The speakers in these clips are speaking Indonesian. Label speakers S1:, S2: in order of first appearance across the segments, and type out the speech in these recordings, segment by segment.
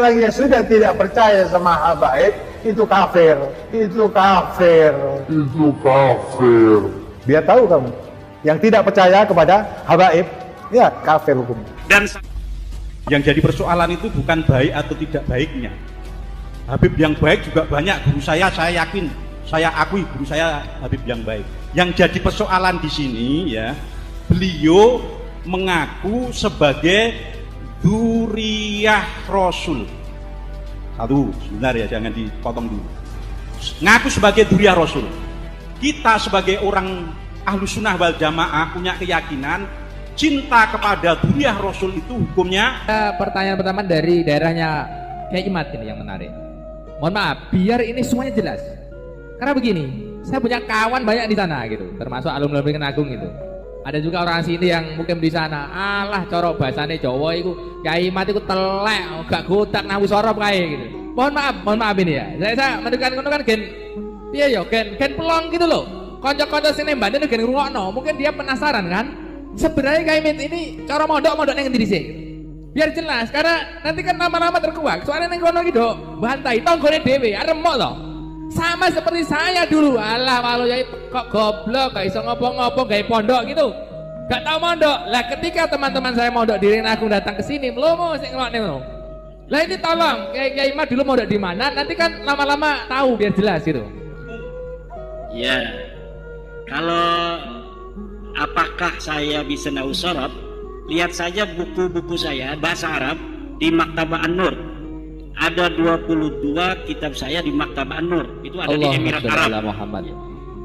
S1: orang yang sudah tidak percaya sama habaib itu kafir, itu kafir, itu kafir. Biar tahu kamu, yang tidak percaya kepada habaib, ya kafir hukumnya.
S2: Dan yang jadi persoalan itu bukan baik atau tidak baiknya. Habib yang baik juga banyak, guru saya yakin, saya akui guru saya Habib yang baik. Yang jadi persoalan di sini ya, beliau mengaku sebagai dzurriyyah Rasul. Satu, sebentar ya, jangan dipotong dulu. Ngaku sebagai dzurriyyah Rasul. Kita sebagai orang ahlu sunnah wal jamaah punya keyakinan cinta kepada dzurriyyah Rasul itu hukumnya.
S3: Pertanyaan pertama dari daerahnya Kiai Imat ini yang menarik. Mohon maaf, biar ini semuanya jelas. Karena begini, saya punya kawan banyak di sana gitu, termasuk alumni Beringin Agung gitu. Ada juga orang sini yang mungkin di sana. Alah, corok bahasane Jawa itu Kiai Imat itu telek, gak godak nahu sorop kayak gitu. Mohon maaf ini ya. Saya mendekat ngono kan gen iya ya, gen pelong gitu loh. Kanca-kanca sini mbane gen ngrungokno, mungkin dia penasaran kan. Sebenarnya Kiai Imat ini cara mondok nang ndi sih? Biar jelas, karena nanti kan lama-lama terkuak. Soalnya neng kono gitu bantai tonggone dhewe, remuk loh. Sama seperti saya dulu. Alah, walau ya kok goblok, gak iso ngopo-ngopo gawe pondok gitu. Gak tahu mondok. Lah ketika teman-teman saya mondok di Beringin Agung datang ke sini, mlomo sik ngelokne ngono. Lah ini tolong, Kiai Imat dulu mondok di mana? Nanti kan lama-lama tahu biar jelas gitu.
S4: Ya. Kalau apakah saya bisa nahu sorab? Lihat saja buku-buku saya bahasa Arab di Maktabah An-Nur. Ada 22 kitab saya di Maktabah An-Nur. Itu ada di Emirat Arab.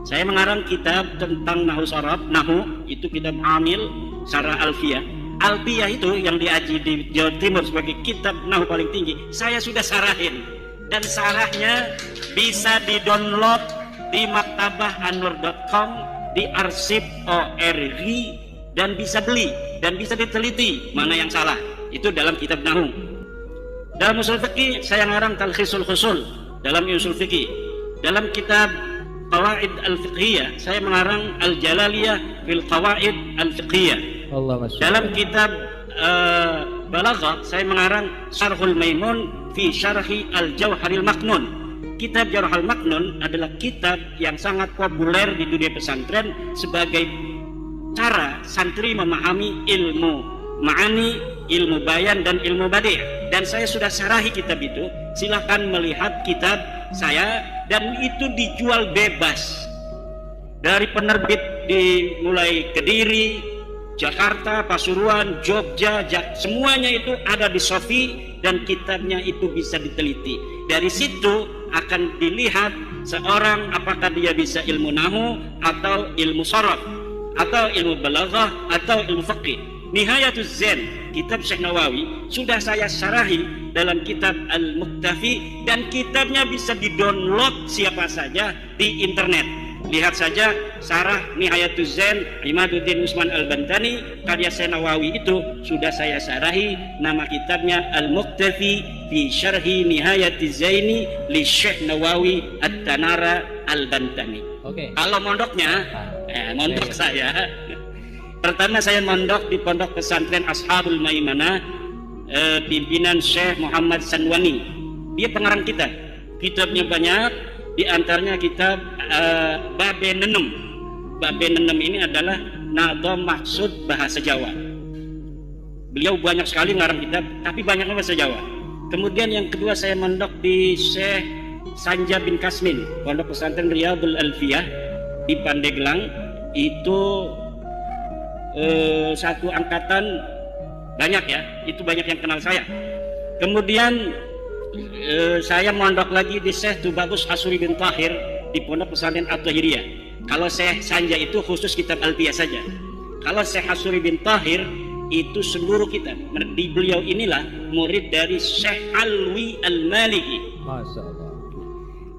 S4: Saya mengarang kitab tentang nahu sorab. Nahu itu kitab Amil Syarah Alfiyah. Alfiyah itu yang diaji di Jawa Timur sebagai kitab nahu paling tinggi. Saya sudah sarahin dan sarahnya bisa di-download di maktabahanur.com, di arsip ORG, dan bisa beli dan bisa diteliti mana yang salah. Itu dalam kitab nahu. Dalam usul fikih saya ngarang Talkhisul Khusul dalam usul fikih. Dalam kitab Qawaid al-Fiqhiyah saya mengarang Al-Jalaliyah fil Qawaid al-Fiqhiyah. Dalam kitab Balaghah saya mengarang Syarhul Maimun fi Syarhi Al-Jawharil Maknun. Kitab Jawharil Maknun adalah kitab yang sangat populer di dunia pesantren sebagai cara santri memahami ilmu ma'ani, ilmu bayan, dan ilmu badi'. Dan saya sudah syarahi kitab itu. Silahkan melihat kitab saya, dan itu dijual bebas dari penerbit mulai Kediri, Jakarta, Pasuruan, Jogja, semuanya itu ada di Sofi, dan kitabnya itu bisa diteliti. Dari situ akan dilihat seorang apakah dia bisa ilmu nahu atau ilmu sharaf atau ilmu balaghah atau ilmu faqih. Nihayatuz Zain, kitab Syekh Nawawi, sudah saya syarahi dalam kitab Al-Muktafi, dan kitabnya bisa di-download siapa saja di internet. Lihat saja syarah Nihayatuz Zain Imaduddin Usman Al-Bantani, karya Syekh Nawawi itu sudah saya syarahi. Nama kitabnya Al-Muktafi fi Syarhi Nihayatiz Zaini li Syekh Nawawi At-Tanara Al-Bantani. Kalau mondoknya, mondok saya pertama saya mondok di pondok pesantren Ashabul Maimanah, pimpinan Syekh Muhammad Sanwani. Dia pengarang kitab. Kitabnya banyak, di antaranya kitab Babe Nenem. Babe Nenem ini adalah Nadham Maksud Bahasa Jawa. Beliau banyak sekali ngarang kitab, tapi banyaknya bahasa Jawa. Kemudian yang kedua saya mondok di Syekh Sanja bin Kasmin, pondok pesantren Riyadul Alfiyah di Pandeglang. Itu satu angkatan banyak ya, itu banyak yang kenal saya. Kemudian saya mondok lagi di Syekh Tubagus Asuri bin Tahir di pondok pesantren At-Tahiriyah. Kalau Syekh Sanja itu khusus kitab Alfiyah saja. Kalau Syekh Asuri bin Tahir itu seluruh kitab. Di beliau inilah murid dari Syekh Alwi Al-Maliki. Masya Allah.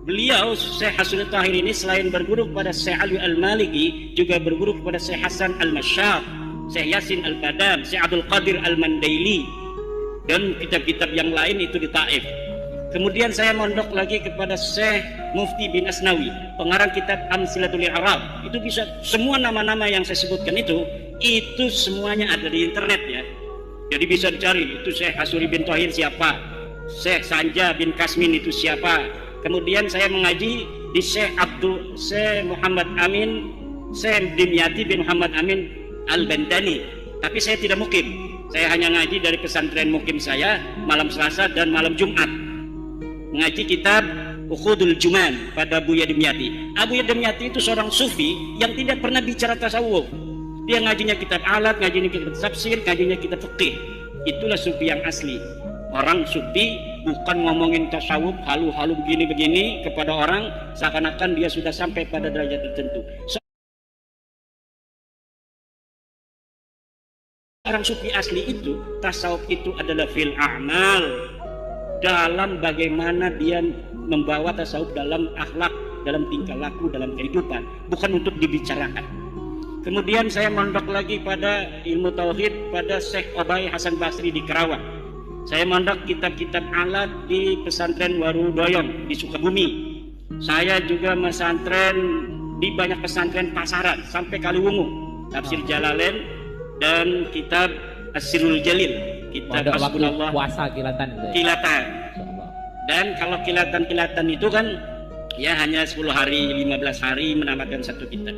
S4: Beliau Syekh Asuri Tahir ini selain berguru kepada Syekh Alwi Al-Maliki, juga berguru kepada Syekh Hasan Al-Masyaf, Syekh Yasin Al-Badam, Syekh Abdul Qadir Al-Mandaili, dan kitab-kitab yang lain itu di Taif. Kemudian saya mondok lagi kepada Syekh Mufti bin Asnawi, pengarang kitab Amsilatul I'rab. Itu bisa semua nama-nama yang saya sebutkan itu semuanya ada di internet ya. Jadi bisa dicari itu Syekh Asuri bin Tahir siapa. Syekh Sanja bin Kasmin itu siapa. Kemudian saya mengaji di Syekh Muhammad Amin, Syekh Dimyati bin Muhammad Amin Al-Bandani. Tapi saya tidak mukim. Saya hanya ngaji dari pesantren mukim saya malam Selasa dan malam Jumat. Mengaji kitab Ukhudul Juman pada Buya Dimyati. Buya Dimyati itu seorang sufi yang tidak pernah bicara tasawuf. Dia ngajinya kitab alat, ngajinya kitab tafsir, ngajinya kitab fikih. Itulah sufi yang asli. Orang sufi bukan ngomongin tasawuf halu-halu begini-begini kepada orang seakan-akan dia sudah sampai pada derajat tertentu. Orang sufi asli itu, tasawuf itu adalah fil a'mal, dalam bagaimana dia membawa tasawuf dalam akhlak, dalam tingkah laku, dalam kehidupan, bukan untuk dibicarakan. Kemudian saya mondok lagi pada ilmu tauhid pada Syekh Obay Hasan Basri di Kerawang. Saya mondok kitab-kitab alat di pesantren Warudoyong di Sukabumi. Saya juga pesantren di banyak pesantren pasaran sampai Kaliwungu, tafsir Jalalain dan kitab Asirul Jalil, kitab Hasbunallah
S3: puasa kilatan itu.
S4: Kilatan. Dan kalau kilatan-kilatan itu kan ya hanya 10 hari, 15 hari menamatkan satu kitab.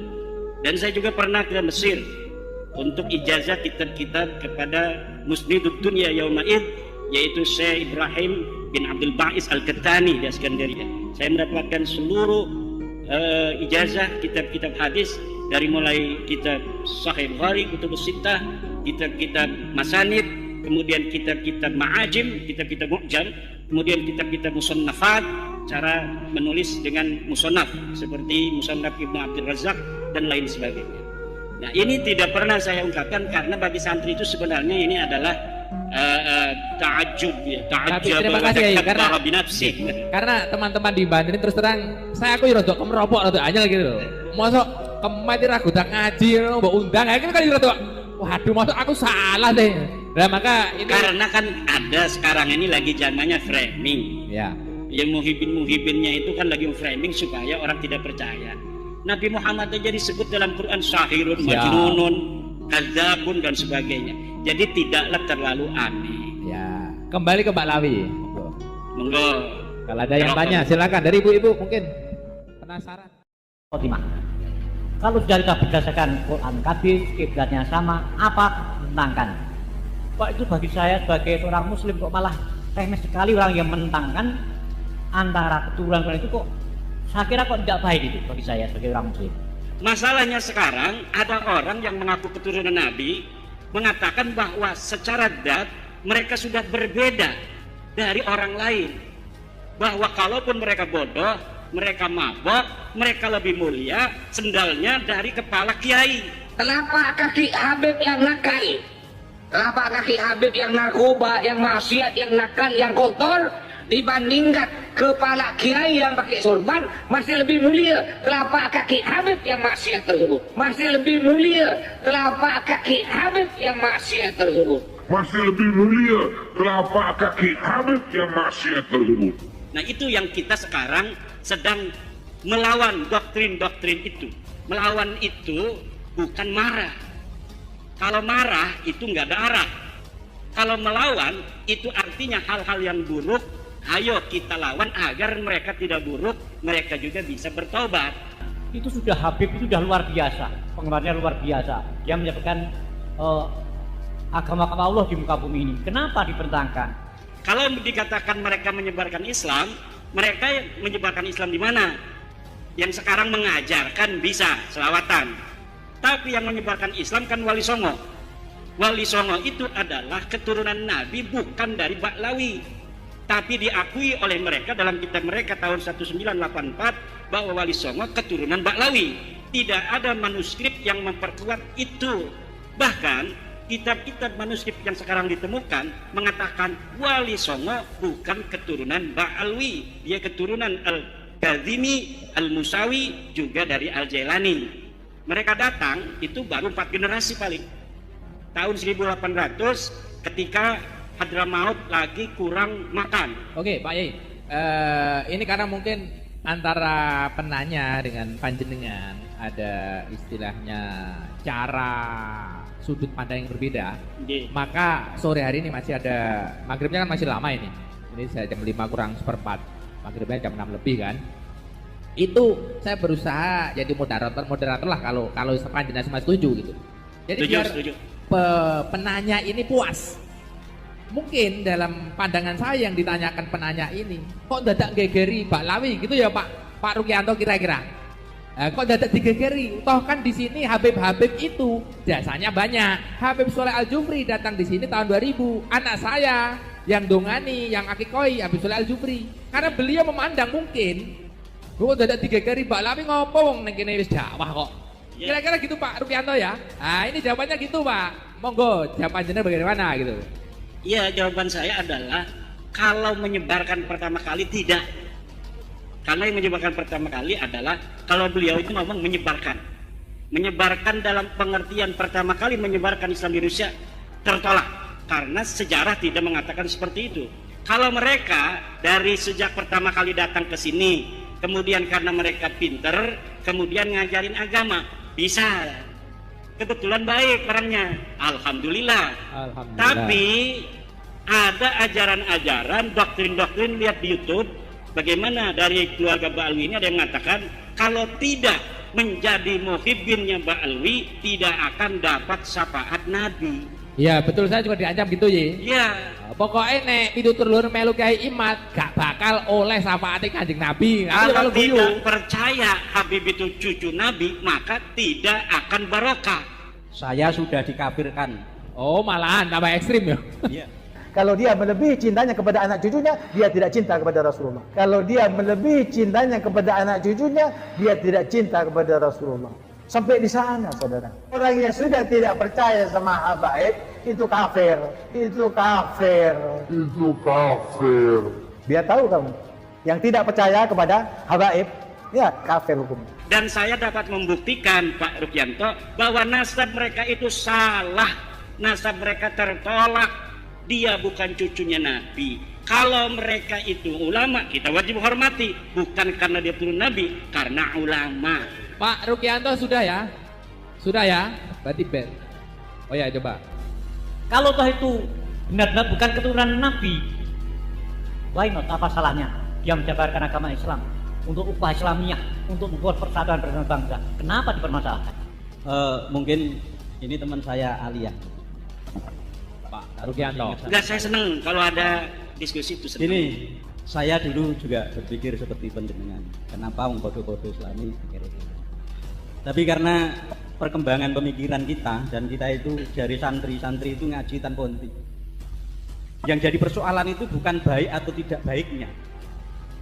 S4: Dan saya juga pernah ke Mesir untuk ijazah kitab-kitab kepada Musnidud Dunya Yauma'id, yaitu Syekh Ibrahim bin Abdul Ba'is Al-Qattani di Iskandaria. Saya mendapatkan seluruh ijazah kitab-kitab hadis dari mulai kitab Sahih Bukhari, Kutubus Sittah, kitab-kitab Masanid, kemudian kitab-kitab Ma'ajim, kitab-kitab Mu'jam, kemudian kitab-kitab Musannafat, cara menulis dengan musannaf seperti Musannaf Ibnu Abdul Razak dan lain sebagainya. Nah, ini tidak pernah saya ungkapkan karena bagi santri itu sebenarnya ini adalah ta'ajjub ya, ta'ajjub
S3: terima kasih ya, karena teman-teman di Banten terus terang saya aku rodok kemeropok rodok anyel gitu loh. Mosok kemati ragu tak ngaji mbok undang akhirnya kan rodok waduh mosok aku salah deh. Nah, maka ini
S4: karena kan ada sekarang ini lagi zamannya framing.
S3: Ya.
S4: Yang muhibin-muhibinnya itu kan lagi framing supaya orang tidak percaya. Nabi Muhammad aja disebut dalam Quran sahirun, majnunun, kadzabun dan sebagainya. Jadi tidaklah terlalu aneh.
S3: Ya, kembali ke Mbak Lawi.
S4: Monggo.
S3: Kalau ada yang tanya silakan dari ibu-ibu mungkin penasaran.
S5: Khotimah. Kalau sudah kita berdasarkan Quran hadis, kiblatnya sama, apa menentangkan? Kok itu bagi saya sebagai seorang muslim kok malah remeh sekali orang yang menentangkan antara keturunan itu kok saya kira kok tidak baik itu bagi saya sebagai orang muslim.
S4: Masalahnya sekarang ada orang yang mengaku keturunan Nabi mengatakan bahwa secara zat mereka sudah berbeda dari orang lain. Bahwa kalaupun mereka bodoh, mereka mabok, mereka lebih mulia sendalnya dari kepala kiai.
S6: Kenapa kaki Habib yang nakal? Kenapa kaki Habib yang narkoba, yang maksiat, yang nakal, yang kotor dibandingkan kepala kiai yang pakai sorban masih lebih mulia telapak kaki Habib yang maksiat tersebut? Masih lebih mulia telapak kaki Habib yang maksiat tersebut?
S7: Masih lebih mulia telapak kaki Habib yang maksiat tersebut.
S4: Nah, itu yang kita sekarang sedang melawan doktrin-doktrin itu. Melawan itu bukan marah. Kalau marah itu nggak ada arah. Kalau melawan itu artinya hal-hal yang buruk, ayo kita lawan agar mereka tidak buruk, mereka juga bisa bertobat.
S5: Itu sudah Habib itu sudah luar biasa, penggemarnya luar biasa. Dia menyebabkan agama Allah di muka bumi ini. Kenapa dipertentangkan?
S4: Kalau dikatakan mereka menyebarkan Islam, mereka menyebarkan Islam di mana? Yang sekarang mengajarkan bisa selawatan. Tapi yang menyebarkan Islam kan Wali Songo. Wali Songo itu adalah keturunan Nabi, bukan dari Baklawi. Tapi diakui oleh mereka dalam kitab mereka tahun 1984 bahwa Wali Songo keturunan Baklawi. Tidak ada manuskrip yang memperkuat itu. Bahkan kitab-kitab manuskrip yang sekarang ditemukan mengatakan Wali Songo bukan keturunan Ba'alwi. Dia keturunan Al-Kazimi, Al-Musawi, juga dari Al-Jailani. Mereka datang itu baru 4 generasi paling. Tahun 1800 ketika Hadramaut lagi kurang makan.
S3: Oke, Pak Yai. Ini karena mungkin antara penanya dengan panjenengan ada istilahnya cara sudut pandang yang berbeda. Maka sore hari ini masih ada maghribnya kan masih lama ini. Ini saya jam 5 kurang seperempat, maghribnya jam 6 lebih kan. Itu saya berusaha jadi moderator lah kalau panjenengan semua setuju gitu. Jadi biar penanya ini puas. Mungkin dalam pandangan saya yang ditanyakan penanya ini, kok dadak gegeri Mbak Lawi gitu ya Pak Rukianto kira-kira. Kok dadak digegeri? Toh kan di sini Habib-habib itu jasanya banyak. Habib Soleh Al-Jufri datang di sini tahun 2000. Anak saya yang dongani, yang akikoi Habib Soleh Al-Jufri. Karena beliau memandang mungkin, kok dadak digegeri Mbak Lawi ngopo wong ning kene wis dakwah kok. Kira-kira gitu Pak Rukianto ya. Nah, ini jawabannya gitu Pak. Monggo jawaban jenengan bagaimana gitu.
S4: Iya, jawaban saya adalah kalau menyebarkan pertama kali tidak. Karena yang menyebarkan pertama kali adalah kalau beliau itu ngomong menyebarkan. Menyebarkan dalam pengertian pertama kali menyebarkan Islam di Rusia tertolak. Karena sejarah tidak mengatakan seperti itu. Kalau mereka dari sejak pertama kali datang ke sini, kemudian karena mereka pinter, kemudian ngajarin agama, bisa. Kebetulan baik orangnya, alhamdulillah. Tapi ada ajaran-ajaran, doktrin-doktrin, lihat di YouTube bagaimana dari keluarga Ba'alwi ini ada yang mengatakan kalau tidak menjadi muhibbinnya Ba'alwi tidak akan dapat syafaat Nabi.
S3: Iya betul, saya juga diancam gitu ya.
S4: Iya.
S3: Pokoknya nek pitutur lur melu Kyai Imat gak bakal oleh syafaat Kanjeng Nabi.
S4: Kalau tidak percaya Habib itu cucu Nabi maka tidak akan barokah.
S2: Saya sudah dikafirkan.
S3: Oh malahan tambah ekstrim ya.
S2: Iya.
S1: Kalau dia melebihi cintanya kepada anak cucunya, dia tidak cinta kepada Rasulullah. Kalau dia melebihi cintanya kepada anak cucunya, dia tidak cinta kepada Rasulullah. Sampai di sana, saudara. Orang yang sudah tidak percaya sama habaib, itu kafir. Itu kafir. Itu kafir. Biar tahu kamu. Yang tidak percaya kepada habaib, ya kafir hukum.
S4: Dan saya dapat membuktikan Pak Rukianto bahwa nasab mereka itu salah. Nasab mereka tertolak. Dia bukan cucunya Nabi. Kalau mereka itu ulama, kita wajib hormati. Bukan karena dia turun Nabi, karena ulama.
S3: Pak Rukianto sudah ya? Sudah ya? Berarti bet. Oh ya coba.
S5: Kalau toh itu benar-benar bukan keturunan Nabi, why not? Apa salahnya dia menjabarkan agama Islam untuk upah Islamiyah, untuk membuat persatuan bangsa? Kenapa dipermasalahkan?
S2: Mungkin ini teman saya Alia.
S3: Pak Rukianto.
S4: Enggak, saya senang kalau ada diskusi itu. Senang.
S2: Ini saya dulu juga berpikir seperti panjenengan. Kenapa mengkodo-kodo Islami? Tapi karena perkembangan pemikiran kita dan kita itu dari santri itu ngaji tanpa henti. Yang jadi persoalan itu bukan baik atau tidak baiknya.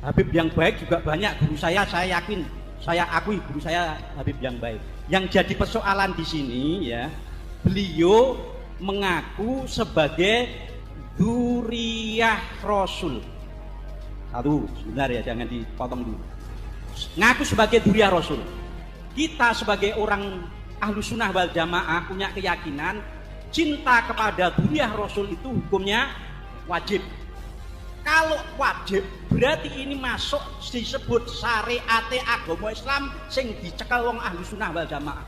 S2: Habib yang baik juga banyak, guru saya yakin, saya akui guru saya Habib yang baik. Yang jadi persoalan di sini ya, beliau mengaku sebagai dzurriyyah Rasul. Satu, sebentar ya, jangan dipotong dulu. Ngaku sebagai dzurriyyah Rasul. Kita sebagai orang ahlu sunnah wal jamaah punya keyakinan cinta kepada dzurriyyah Rasul itu hukumnya wajib. Kalau wajib berarti ini masuk disebut syariat agama Islam sing dicekel wong ahlu sunnah wal jamaah.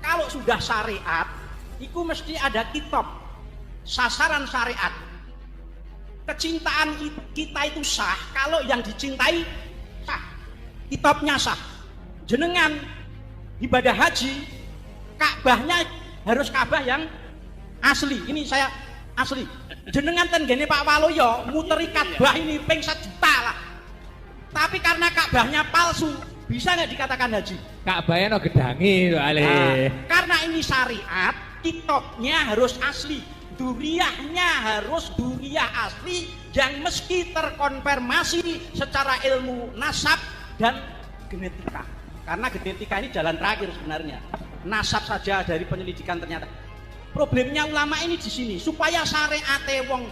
S2: Kalau sudah syariat itu mesti ada kitab sasaran syariat. Kecintaan kita itu sah kalau yang dicintai sah, kitabnya sah. Jenengan ibadah haji, Ka'bahnya harus Ka'bah yang asli. Ini saya asli. Jenengan ten gene Pak Waluyo muteri Ka'bah ini ping 1 juta lah. Tapi karena Ka'bahnya palsu, bisa nggak dikatakan haji?
S3: Ka'bahnya no gedangi soalnya.
S2: Nah, karena ini syariat, kitabnya harus asli. Dzurriyyahnya harus dzurriyyah asli yang meski terkonfirmasi secara ilmu nasab dan genetika. Karena genetika ini jalan terakhir sebenarnya. Nasab saja dari penyelidikan ternyata. Problemnya ulama ini di sini supaya syariat wong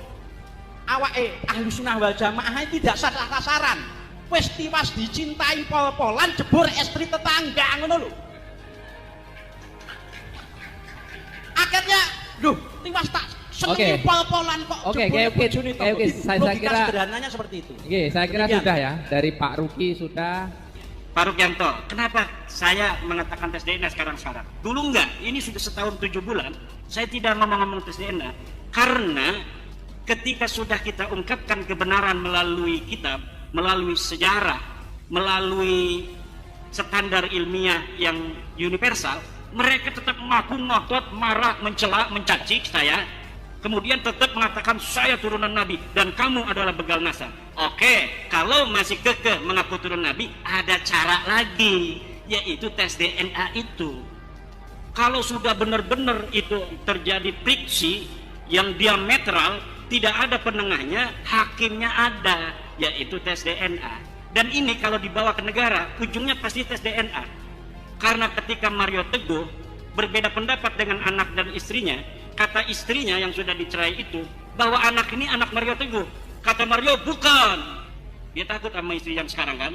S2: awake ahlu sunnah wal jamaah tidak salah sasaran. Wis tiwas dicintai pol-polan jebur istri tetangga ngono lho. Akhirnya tiwas tak seneng pol-polan kok.
S3: Oke, saya kira
S2: sederhananya seperti itu.
S3: Oke, saya kira sudah ya. Dari Pak Ruki sudah.
S4: Pak Rukianto, kenapa saya mengatakan tes DNA sekarang? Dulu enggak, ini sudah setahun 7 bulan saya tidak ngomong-ngomong tes DNA karena ketika sudah kita ungkapkan kebenaran melalui kitab, melalui sejarah, melalui standar ilmiah yang universal, mereka tetap mengaku ngotot, marah, mencela, mencaci saya, kemudian tetap mengatakan saya turunan Nabi dan kamu adalah begal nasab. Oke, kalau masih kekeh mengaku turun Nabi, ada cara lagi, yaitu tes DNA itu. Kalau sudah benar-benar itu terjadi friksi yang diametral, tidak ada penengahnya, hakimnya ada, yaitu tes DNA. Dan ini kalau dibawa ke negara, ujungnya pasti tes DNA. Karena ketika Mario Teguh berbeda pendapat dengan anak dan istrinya, kata istrinya yang sudah dicerai itu, bahwa anak ini anak Mario Teguh. Kata Mario, bukan. Dia takut sama istri yang sekarang kan.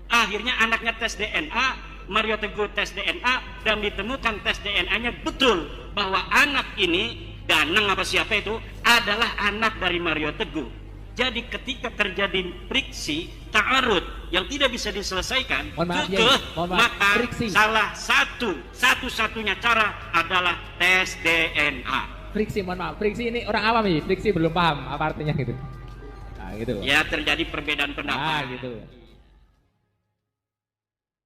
S4: Akhirnya anaknya tes DNA, Mario Teguh tes DNA, dan ditemukan tes DNA-nya betul bahwa anak ini, Danang apa siapa itu, adalah anak dari Mario Teguh. Jadi ketika terjadi friksi, ta'arud yang tidak bisa diselesaikan, maka salah satu-satunya cara adalah tes DNA.
S3: Friksi, mohon maaf, friksi ini orang awam nih, friksi belum paham apa artinya gitu. Nah, gitu.
S4: Ya terjadi perbedaan pendapat.
S3: Gitu.